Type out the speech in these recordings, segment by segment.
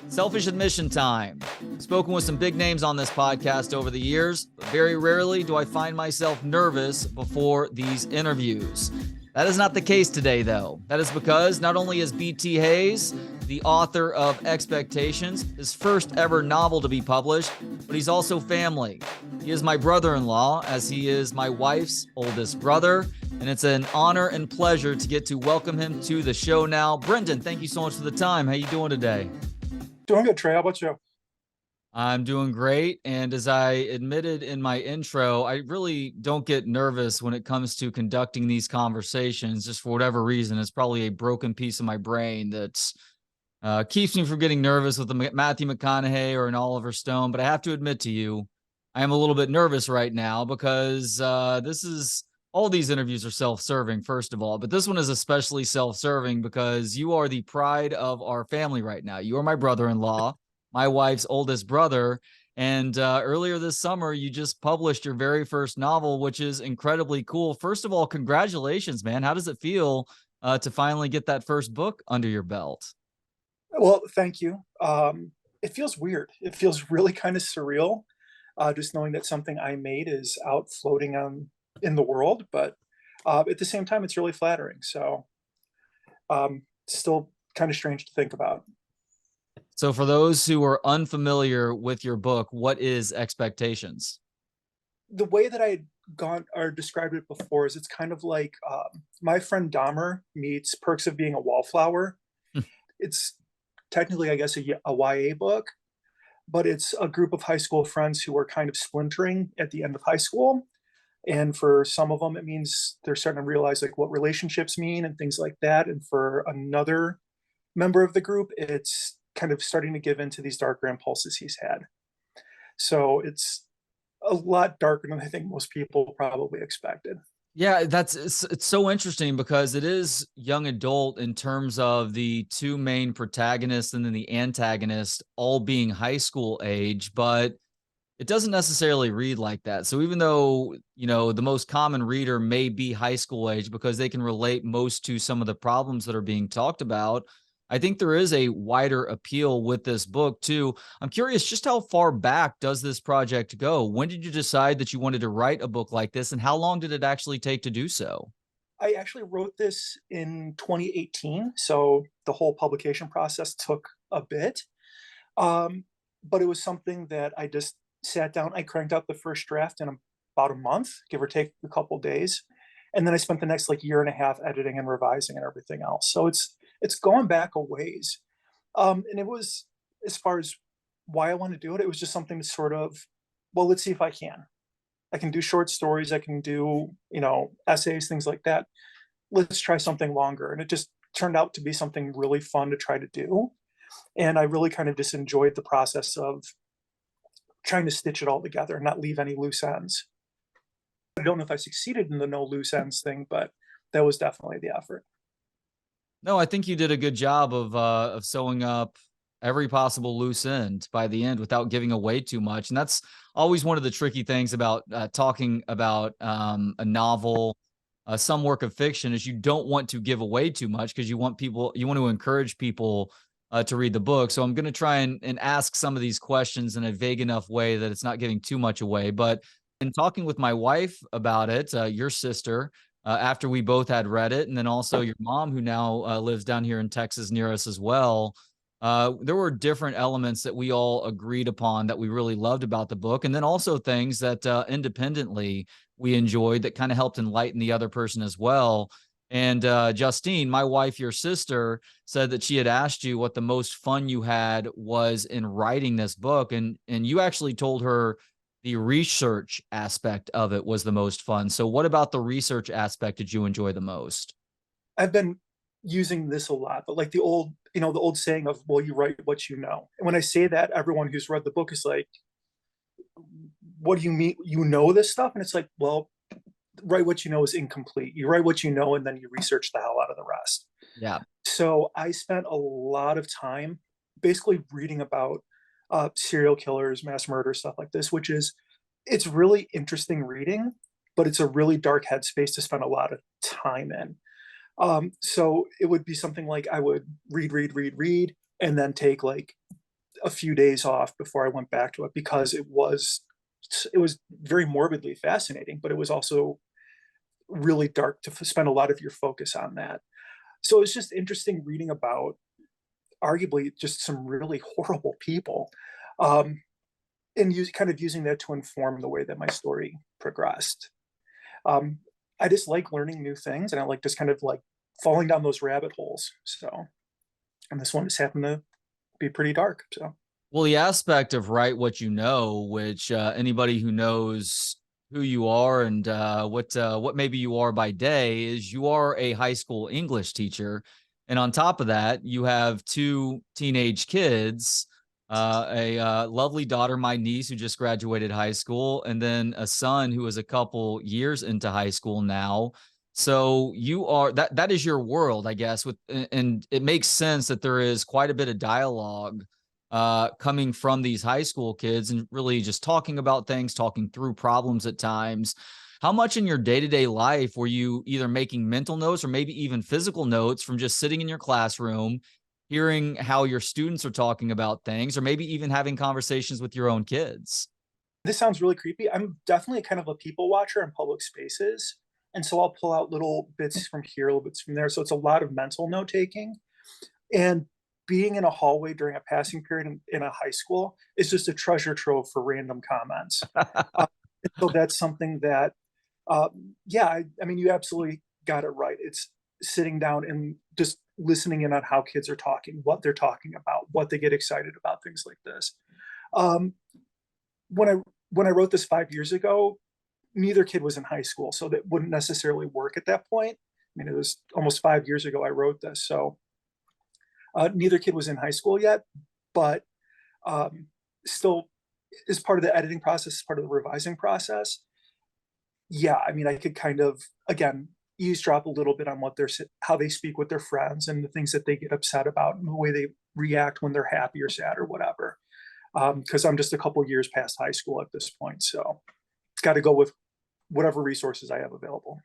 Selfish admission time. Spoken with some big names on this podcast over the years, but very rarely do I find myself nervous before these interviews. That is not the case today, though. That is because not only is B.T. Hayes the author of Expectations, his first ever novel to be published, but he's also family. He is my brother-in-law, as he is my wife's oldest brother, and it's an honor and pleasure to get to welcome him to the show now. Brendan, thank you so much for the time. How you doing today? Doing good, Trey. How about you? I'm doing great. And as I admitted in my intro, I really don't get nervous when it comes to conducting these conversations, just for whatever reason. It's probably a broken piece of my brain that keeps me from getting nervous with a Matthew McConaughey or an Oliver Stone. But I have to admit to you, I am a little bit nervous right now because all these interviews are self-serving, first of all, but this one is especially self-serving because you are the pride of our family right now. You are my brother-in-law, my wife's oldest brother, and earlier this summer, you just published your very first novel, which is incredibly cool. First of all, congratulations, man. How does it feel to finally get that first book under your belt? Well, thank you. It feels weird. It feels really kind of surreal, just knowing that something I made is out floating in the world. But at the same time, it's really flattering. So still kind of strange to think about. So for those who are unfamiliar with your book, what is Expectations? The way that I had gone or described it before is it's kind of like My Friend Dahmer meets Perks of Being a Wallflower. It's technically, I guess, a YA book, but it's a group of high school friends who are kind of splintering at the end of high school. And for some of them, it means they're starting to realize like what relationships mean and things like that. And for another member of the group, it's kind of starting to give into these darker impulses he's had. So it's a lot darker than I think most people probably expected. Yeah, it's so interesting because it is young adult in terms of the two main protagonists and then the antagonist all being high school age, but it doesn't necessarily read like that. So even though, the most common reader may be high school age because they can relate most to some of the problems that are being talked about, I think there is a wider appeal with this book too. I'm curious, just how far back does this project go? When did you decide that you wanted to write a book like this, and how long did it actually take to do so? I actually wrote this in 2018, so the whole publication process took a bit. But it was something that I just sat down. I cranked out the first draft in about a month, give or take a couple days, and then I spent the next like year and a half editing and revising and everything else. So it's going back a ways. And it was, as far as why I want to do it, it was just something to sort of, well, let's see if I can. I can do short stories. I can do, essays, things like that. Let's try something longer. And it just turned out to be something really fun to try to do. And I really kind of just enjoyed the process of trying to stitch it all together and not leave any loose ends. I don't know if I succeeded in the no loose ends thing, but that was definitely the effort. No, I think you did a good job of sewing up every possible loose end by the end without giving away too much. And that's always one of the tricky things about talking about a novel, some work of fiction, is you don't want to give away too much because you want to encourage people to read the book. So I'm going to try and ask some of these questions in a vague enough way that it's not giving too much away. But in talking with my wife about it, your sister, after we both had read it, and then also your mom, who now lives down here in Texas near us as well, there were different elements that we all agreed upon that we really loved about the book, and then also things that independently we enjoyed that kind of helped enlighten the other person as well. And Justine, my wife, your sister, said that she had asked you what the most fun you had was in writing this book, and you actually told her the research aspect of it was the most fun. So what about the research aspect did you enjoy the most? I've been using this a lot, but like the old saying of, well, you write what you know. And when I say that, everyone who's read the book is like, what do you mean? You know this stuff? And it's like, well, write what you know is incomplete. You write what you know, and then you research the hell out of the rest. Yeah. So I spent a lot of time basically reading about serial killers, mass murder, stuff like this, it's really interesting reading, but it's a really dark headspace to spend a lot of time in. So it would be something like I would read, and then take like a few days off before I went back to it because it was very morbidly fascinating, but it was also really dark to spend a lot of your focus on that. So it's just interesting reading about arguably just some really horrible people, um, and kind of using that to inform the way that my story progressed. Um, I just like learning new things, and I like just kind of like falling down those rabbit holes. So, and this one just happened to be pretty dark. So, Well, the aspect of write what you know, which anybody who knows who you are and what maybe you are by day is you are a high school English teacher, and on top of that, you have two teenage kids, a lovely daughter, my niece who just graduated high school, and then a son who is a couple years into high school now. So you are that is your world, I guess. And it makes sense that there is quite a bit of dialogue coming from these high school kids and really just talking about things, talking through problems at times. How much in your day to day life were you either making mental notes or maybe even physical notes from just sitting in your classroom, hearing how your students are talking about things, or maybe even having conversations with your own kids? this sounds really creepy. I'm definitely kind of a people watcher in public spaces. And so I'll pull out little bits from here, little bits from there. So it's a lot of mental note taking. And being in a hallway during a passing period in a high school is just a treasure trove for random comments. Uh, so that's something that, yeah, I mean, you absolutely got it right. It's sitting down and just listening in on how kids are talking, what they're talking about, what they get excited about, things like this. Um, when I when I wrote this 5 years ago, neither kid was in high school, so that wouldn't necessarily work at that point. I mean, it was almost 5 years ago I wrote this, so neither kid was in high school yet, but um, still, as part of the editing process, as part of the revising process, yeah, I mean, I could kind of again eavesdrop a little bit on how they speak with their friends and the things that they get upset about and the way they react when they're happy or sad or whatever. Because I'm just a couple years past high school at this point, so it's got to go with whatever resources I have available.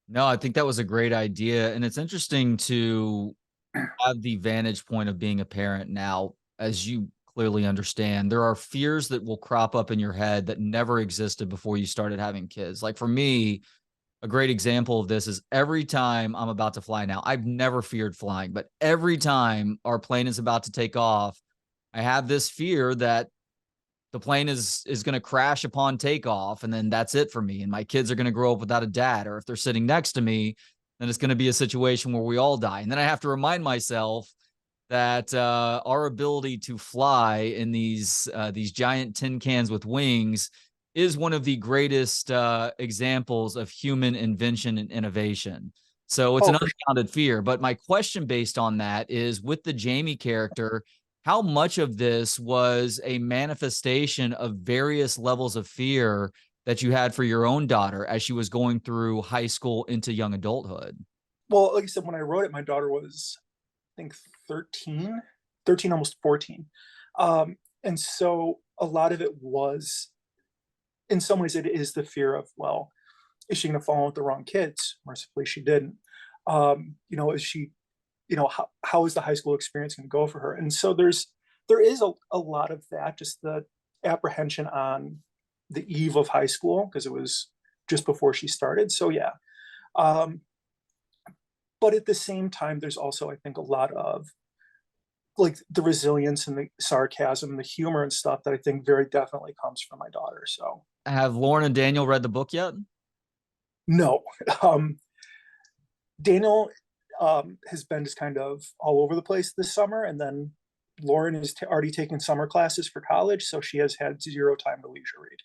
No, I think that was a great idea. And it's interesting to have the vantage point of being a parent now, as you clearly understand, there are fears that will crop up in your head that never existed before you started having kids. Like for me, a great example of this is every time I'm about to fly now, I've never feared flying, but every time our plane is about to take off, I have this fear that the plane is going to crash upon takeoff and then that's it for me and my kids are going to grow up without a dad, or if they're sitting next to me, then it's going to be a situation where we all die. And then I have to remind myself that our ability to fly in these giant tin cans with wings is one of the greatest examples of human invention and innovation. So it's Oh, an for sure. unfounded fear. But my question based on that is, with the Jamie character, how much of this was a manifestation of various levels of fear that you had for your own daughter as she was going through high school into young adulthood? Well, like I said, when I wrote it, my daughter was, I think, 13, 13, almost 14. And so a lot of it was, in some ways, it is the fear of, well, is she going to fall in with the wrong kids? Mercifully, she didn't. Is she, how is the high school experience going to go for her? And so there is a lot of that, just the apprehension on the eve of high school, because it was just before she started. So yeah. Um, but at the same time, there's also, I think, a lot of like the resilience and the sarcasm and the humor and stuff that I think very definitely comes from my daughter. So Have Lauren and Daniel read the book yet? no, um, Daniel has been just kind of all over the place this summer, and then Lauren is already taking summer classes for college, so she has had zero time to leisure read. Okay.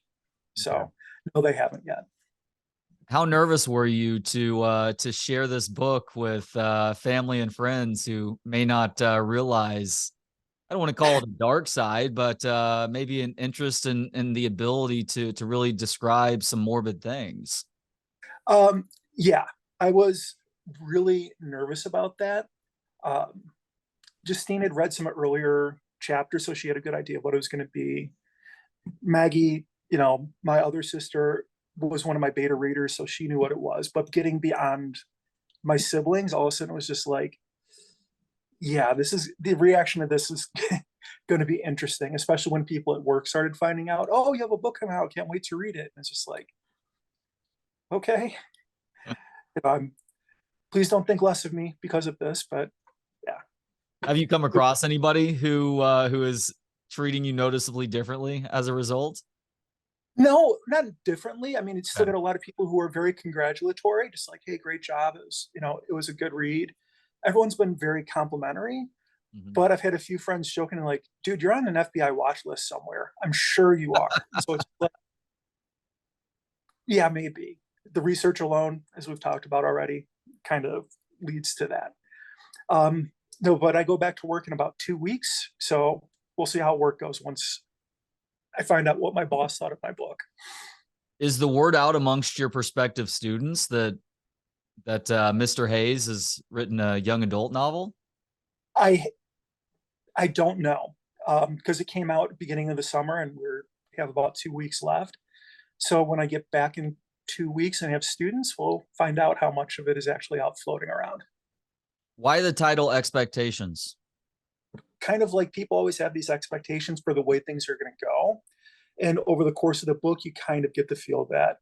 So no, they haven't yet. How nervous were you to share this book with family and friends who may not realize, I don't want to call it a dark side, but maybe an interest in the ability to really describe some morbid things? Yeah, I was really nervous about that. Um, Justine had read some earlier chapters, so she had a good idea of what it was going to be. Maggie, my other sister was one of my beta readers, so she knew what it was. But getting beyond my siblings, all of a sudden it was just like, yeah, this is the reaction to this is going to be interesting, especially when people at work started finding out, oh, you have a book coming out, can't wait to read it. And it's just like, okay, please don't think less of me because of this, but yeah. Have you come across anybody who is treating you noticeably differently as a result? No, not differently. I mean, it's still Okay. got a lot of people who are very congratulatory, just like, hey, great job. It was, it was a good read. Everyone's been very complimentary, Mhm. but I've had a few friends joking like, dude, you're on an FBI watch list somewhere. I'm sure you are. And so it's like, yeah, maybe. The research alone, as we've talked about already, kind of leads to that. No, but I go back to work in about 2 weeks. So we'll see how work goes once I find out what my boss thought of my book. Is the word out amongst your prospective students that Mr. Hayes has written a young adult novel? I I don't know, because it came out beginning of the summer and we have about 2 weeks left. So when I get back in 2 weeks and have students, we'll find out how much of it is actually out floating around. Why the title Expectations? Kind of like people always have these expectations for the way things are going to go. And over the course of the book, you kind of get the feel that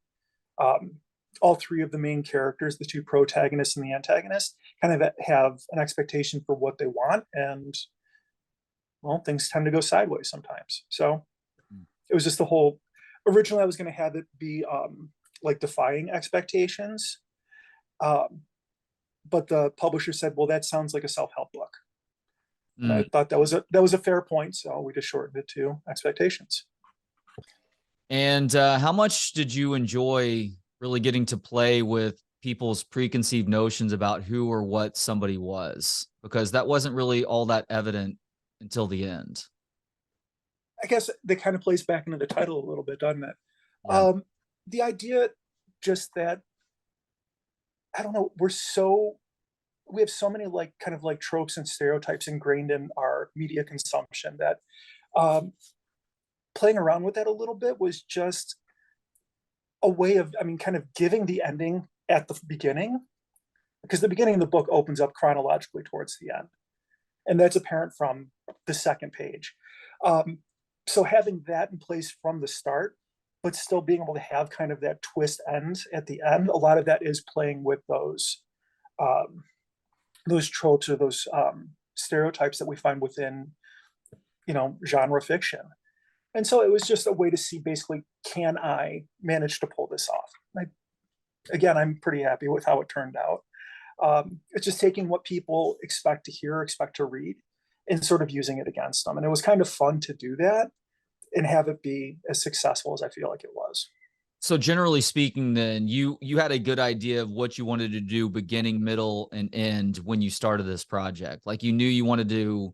um, all three of the main characters, the two protagonists and the antagonist, kind of have an expectation for what they want. And well, things tend to go sideways sometimes. So it was just the whole, originally I was going to have it be like defying expectations. Um, but the publisher said, well, that sounds like a self-help book. And I Mm. thought that was a fair point. So we just shortened it to expectations. And how much did you enjoy really getting to play with people's preconceived notions about who or what somebody was? Because that wasn't really all that evident until the end. I guess that kind of plays back into the title a little bit, doesn't it? Yeah. Um, the idea just that, I don't know, we have so many like kind of like tropes and stereotypes ingrained in our media consumption that um, playing around with that a little bit was just a way of, I mean, kind of giving the ending at the beginning, because the beginning of the book opens up chronologically towards the end. And that's apparent from the second page. Um, so having that in place from the start, but still being able to have kind of that twist end at the end, a lot of that is playing with um, those tropes or those stereotypes that we find within, genre fiction. And so it was just a way to see basically, can I manage to pull this off? Again, I'm pretty happy with how it turned out. It's just taking what people expect to hear, expect to read, and sort of using it against them. And it was kind of fun to do that and have it be as successful as I feel like it was. So generally speaking, then you had a good idea of what you wanted to do, beginning, middle, and end when you started this project. Like you knew you wanted to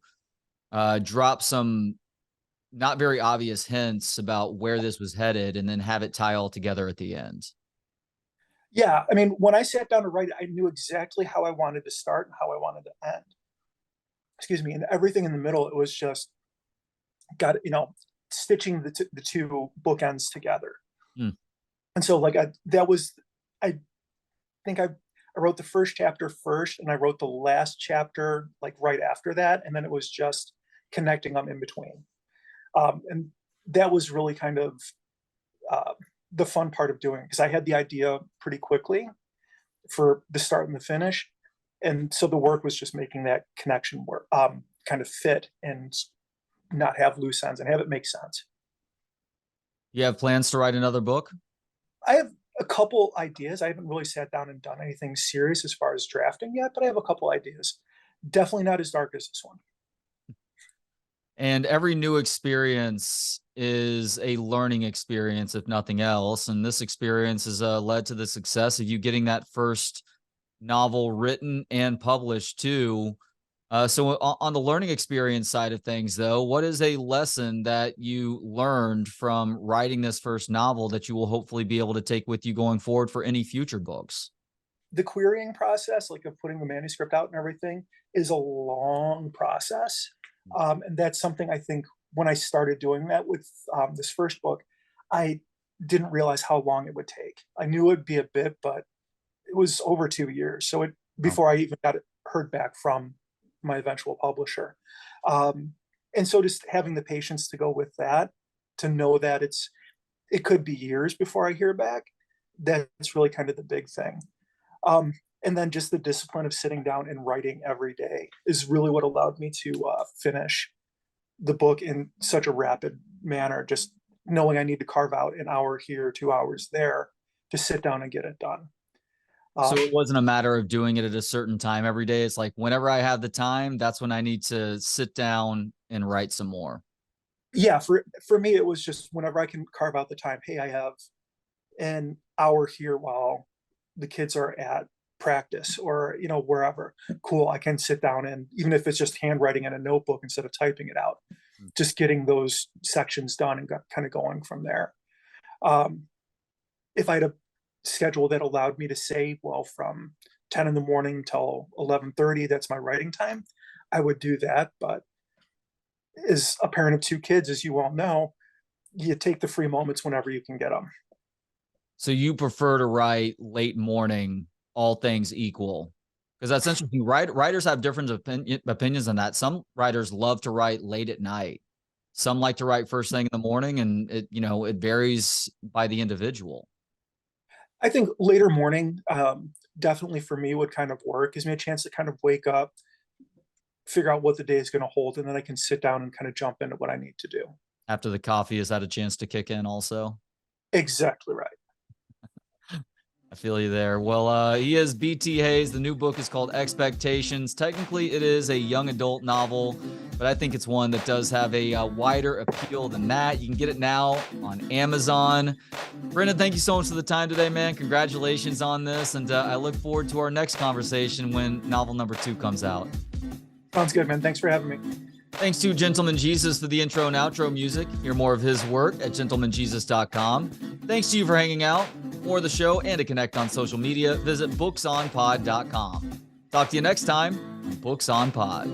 drop some not very obvious hints about where this was headed, and then have it tie all together at the end. Yeah, I mean, when I sat down to write it, I knew exactly how I wanted to start and how I wanted to end. Excuse me, and everything in the middle, it was just got stitching the two bookends together. Mm. And so, I think I wrote the first chapter first, and I wrote the last chapter like right after that, and then it was just connecting them in between. And that was really kind of uh, the fun part of doing it, because I had the idea pretty quickly for the start and the finish, and so the work was just making that connection work, kind of fit and not have loose ends and have it make sense. You have plans to write another book? I have a couple ideas. I haven't really sat down and done anything serious as far as drafting yet, but I have a couple ideas. Definitely not as dark as this one. And every new experience is a learning experience, if nothing else. And this experience has led to the success of you getting that first novel written and published too. So on the learning experience side of things, though, what is a lesson that you learned from writing this first novel that you will hopefully be able to take with you going forward for any future books? The querying process, like of putting the manuscript out and everything, is a long process. And that's something I think when I started doing that with this first book, I didn't realize how long it would take. I knew it would be a bit, but it was over 2 years. So before I even heard back from my eventual publisher. And so just having the patience to go with that, to know that it could be years before I hear back, that's really kind of the big thing. And then just the discipline of sitting down and writing every day is really what allowed me to finish the book in such a rapid manner, just knowing I need to carve out an hour here, 2 hours there to sit down and get it done. So it wasn't a matter of doing it at a certain time every day. It's like whenever I have the time, that's when I need to sit down and write some more. Yeah, for me, it was just whenever I can carve out the time. Hey, I have an hour here while the kids are at practice or wherever. Cool, I can sit down, and even if it's just handwriting in a notebook instead of typing it out, just getting those sections done and kind of going from there. If I had a schedule that allowed me to say, well, from 10 in the morning till 11:30, that's my writing time, I would do that. But as a parent of 2 kids, as you all know, you take the free moments whenever you can get them. So you prefer to write late morning, all things equal? Because that's interesting. Writers have different opinions on that. Some writers love to write late at night. Some like to write first thing in the morning, and it varies by the individual. I think later morning, definitely for me would kind of work. Gives me a chance to kind of wake up, figure out what the day is going to hold, and then I can sit down and kind of jump into what I need to do. After the coffee, is that a chance to kick in also? Exactly right. I feel you there. Well, he is BT Hayes. The new book is called Expectations. Technically, it is a young adult novel, but I think it's one that does have a wider appeal than that. You can get it now on Amazon. Brendan, thank you so much for the time today, man. Congratulations on this, and I look forward to our next conversation when novel number 2 comes out. Sounds good, man. Thanks for having me. Thanks to Gentleman Jesus for the intro and outro music. Hear more of his work at gentlemanjesus.com. Thanks to you for hanging out. For the show and to connect on social media, visit booksonpod.com. Talk to you next time on Books on Pod.